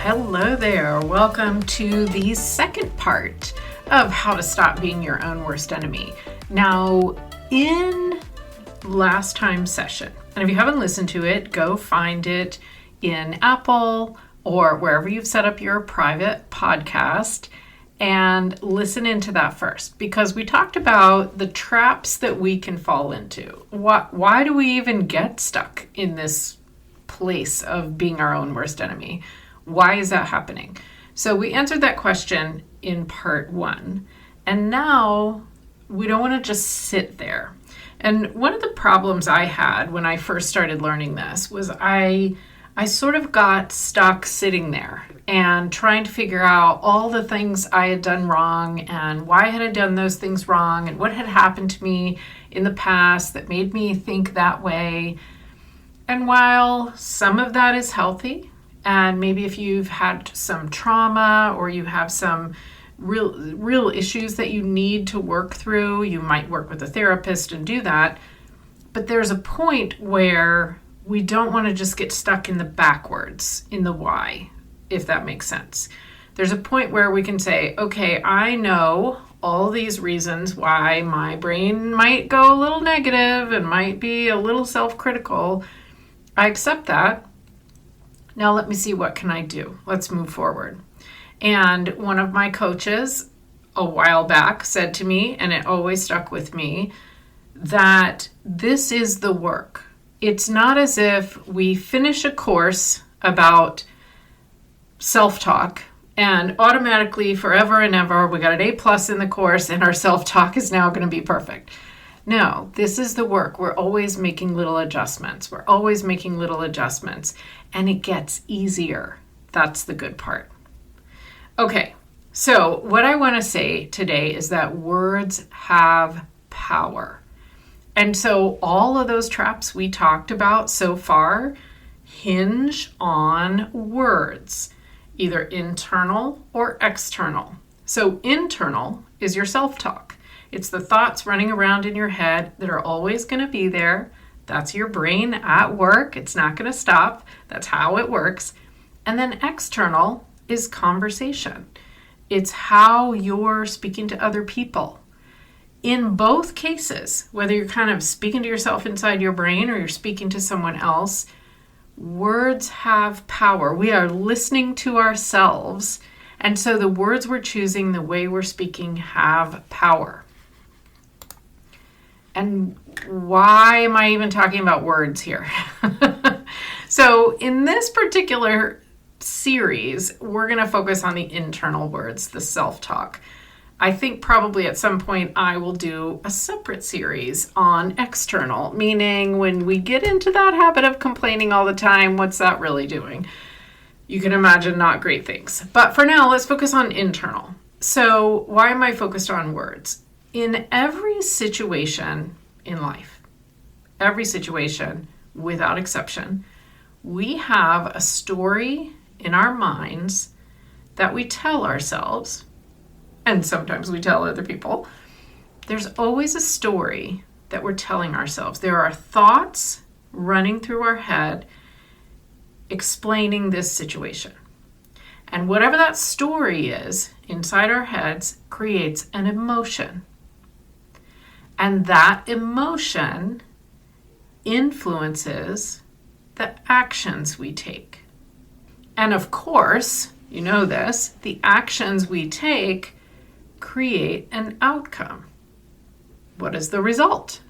Hello there. Welcome to the second part of how to stop being your own worst enemy. Now, in last time's session, and if you haven't listened to it, go find it in Apple or wherever you've set up your private podcast and listen into that first, because we talked about the traps that we can fall into. Why do we even get stuck in this place of being our own worst enemy? Why is that happening? So we answered that question in part one. And now we don't want to just sit there. And one of the problems I had when I first started learning this was I sort of got stuck sitting there and trying to figure out all the things I had done wrong and why had I done those things wrong and what had happened to me in the past that made me think that way. And while some of that is healthy, and maybe if you've had some trauma or you have some real issues that you need to work through, you might work with a therapist and do that. But there's a point where we don't want to just get stuck in the backwards, in the why, if that makes sense. There's a point where we can say, okay, I know all these reasons why my brain might go a little negative and might be a little self-critical. I accept that. Now let me see, what can I do? Let's move forward. And one of my coaches a while back said to me, and it always stuck with me, that this is the work. It's not as if we finish a course about self-talk and automatically forever and ever we got an A+ in the course and our self-talk is now going to be perfect. No, this is the work. We're always making little adjustments. And it gets easier. That's the good part. Okay, so what I want to say today is that words have power. And so all of those traps we talked about so far hinge on words, either internal or external. So internal is your self-talk. It's the thoughts running around in your head that are always going to be there. That's your brain at work. It's not going to stop. That's how it works. And then external is conversation. It's how you're speaking to other people. In both cases, whether you're kind of speaking to yourself inside your brain or you're speaking to someone else, words have power. We are listening to ourselves. And so the words we're choosing, the way we're speaking, have power. And why am I even talking about words here? So in this particular series, we're going to focus on the internal words, the self-talk. I think probably at some point I will do a separate series on external, meaning when we get into that habit of complaining all the time, what's that really doing? You can imagine not great things. But for now, let's focus on internal. So why am I focused on words? In every situation in life, every situation without exception, we have a story in our minds that we tell ourselves, and sometimes we tell other people. There's always a story that we're telling ourselves. There are thoughts running through our head explaining this situation. And whatever that story is inside our heads creates an emotion. And that emotion influences the actions we take. And of course, you know this, the actions we take create an outcome. What is the result?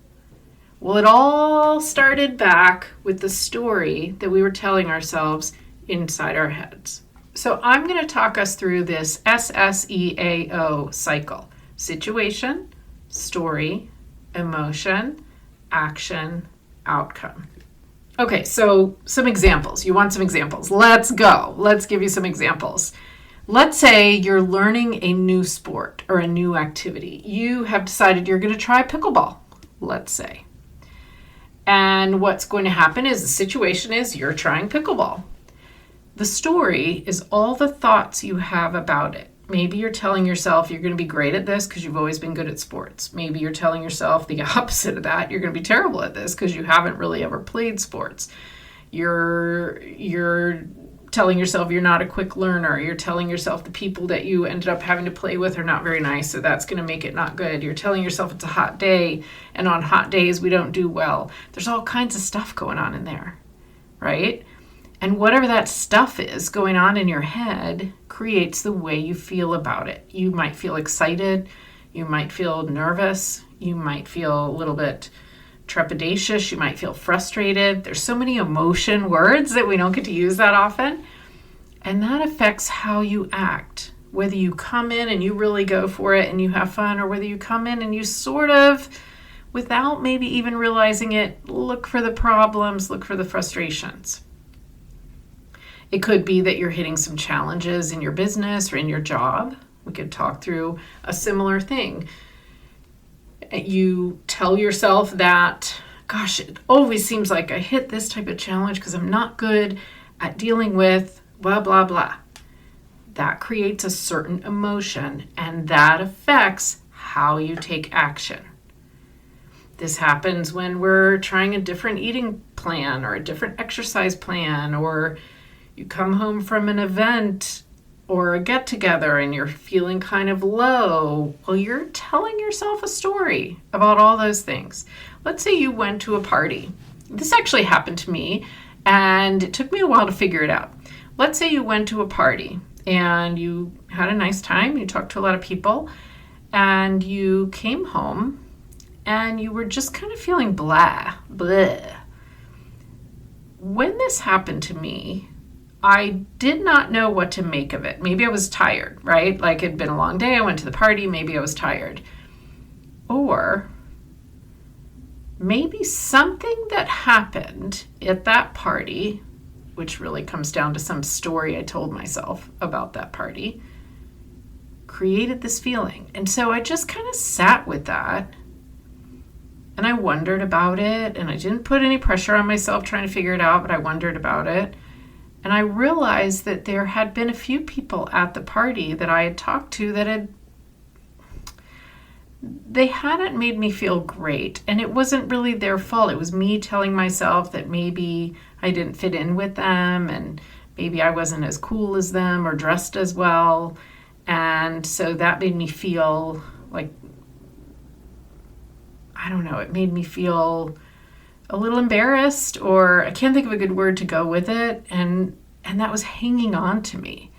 Well, it all started back with the story that we were telling ourselves inside our heads. So I'm going to talk us through this SSEAO cycle. Situation, story, emotion, action, outcome. Okay, so some examples. You want some examples? Let's go. Let's give you some examples. Let's say you're learning a new sport or a new activity. You have decided you're going to try pickleball, let's say. And what's going to happen is the situation is you're trying pickleball. The story is all the thoughts you have about it. Maybe you're telling yourself you're going to be great at this because you've always been good at sports. Maybe you're telling yourself the opposite of that. You're going to be terrible at this because you haven't really ever played sports. You're telling yourself you're not a quick learner. You're telling yourself the people that you ended up having to play with are not very nice, so that's going to make it not good. You're telling yourself it's a hot day, and on hot days we don't do well. There's all kinds of stuff going on in there, right? And whatever that stuff is going on in your head creates the way you feel about it. You might feel excited. You might feel nervous. You might feel a little bit trepidatious. You might feel frustrated. There's so many emotion words that we don't get to use that often. And that affects how you act. Whether you come in and you really go for it and you have fun, or whether you come in and you sort of, without maybe even realizing it, look for the problems, look for the frustrations. It could be that you're hitting some challenges in your business or in your job. We could talk through a similar thing. You tell yourself that, gosh, it always seems like I hit this type of challenge because I'm not good at dealing with blah, blah, blah. That creates a certain emotion, and that affects how you take action. This happens when we're trying a different eating plan or a different exercise plan, or you come home from an event or a get-together and you're feeling kind of low. Well, you're telling yourself a story about all those things. Let's say you went to a party. This actually happened to me, and it took me a while to figure it out. Let's say you went to a party and you had a nice time, you talked to a lot of people, and you came home and you were just kind of feeling blah. When this happened to me, I did not know what to make of it. Maybe I was tired, right? Like it'd been a long day. I went to the party. Maybe I was tired. Or maybe something that happened at that party, which really comes down to some story I told myself about that party, created this feeling. And so I just kind of sat with that, and I wondered about it, and I didn't put any pressure on myself trying to figure it out, but I wondered about it. And I realized that there had been a few people at the party that I had talked to that they hadn't made me feel great. And it wasn't really their fault. It was me telling myself that maybe I didn't fit in with them, and maybe I wasn't as cool as them or dressed as well. And so that made me feel like, I don't know, it made me feel a little embarrassed, or I can't think of a good word to go with it. And that was hanging on to me.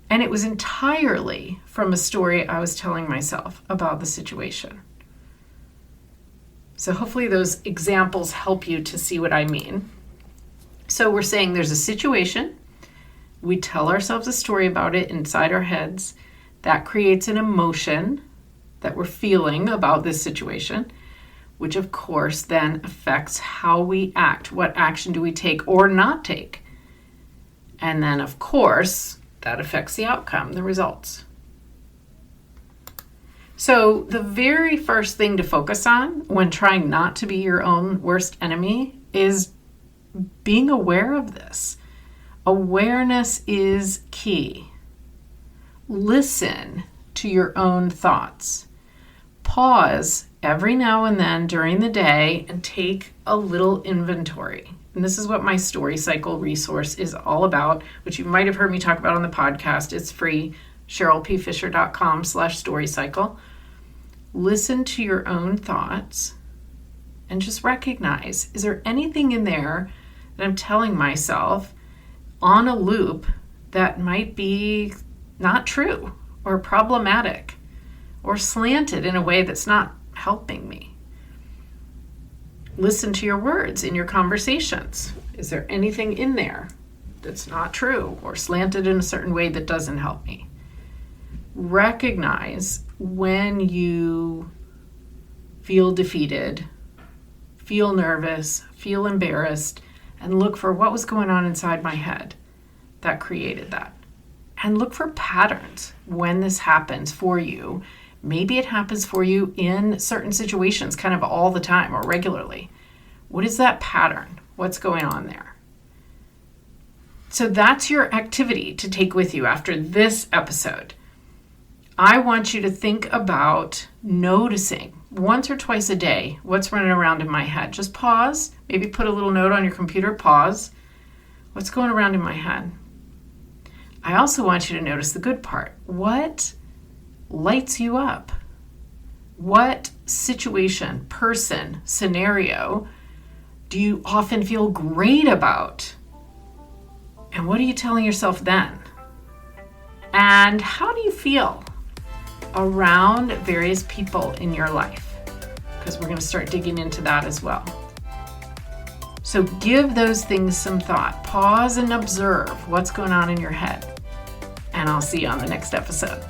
And it was entirely from a story I was telling myself about the situation. So hopefully those examples help you to see what I mean. So we're saying there's a situation. We tell ourselves a story about it inside our heads. That creates an emotion that we're feeling about this situation, which of course then affects how we act. What action do we take or not take? And then of course, that affects the outcome, the results. So the very first thing to focus on when trying not to be your own worst enemy is being aware of this. Awareness is key. Listen to your own thoughts. Pause every now and then during the day and take a little inventory. And this is what my story cycle resource is all about, which you might have heard me talk about on the podcast. It's free, CherylPFisher.com/storycycle. Listen to your own thoughts and just recognize, is there anything in there that I'm telling myself on a loop that might be not true or problematic or slanted in a way that's not helping me? Listen to your words in your conversations. Is there anything in there that's not true or slanted in a certain way that doesn't help me? Recognize when you feel defeated, feel nervous, feel embarrassed, and look for what was going on inside my head that created that. And look for patterns when this happens for you. Maybe it happens for you in certain situations kind of all the time or regularly. What is that pattern? What's going on there? So that's your activity to take with you after this episode. I want you to think about noticing once or twice a day what's running around in my head. Just pause, maybe put a little note on your computer, pause. What's going around in my head? I also want you to notice the good part. What lights you up? What situation, person, scenario do you often feel great about? And what are you telling yourself then? And how do you feel around various people in your life? Because we're going to start digging into that as well. So give those things some thought. Pause and observe what's going on in your head. And I'll see you on the next episode.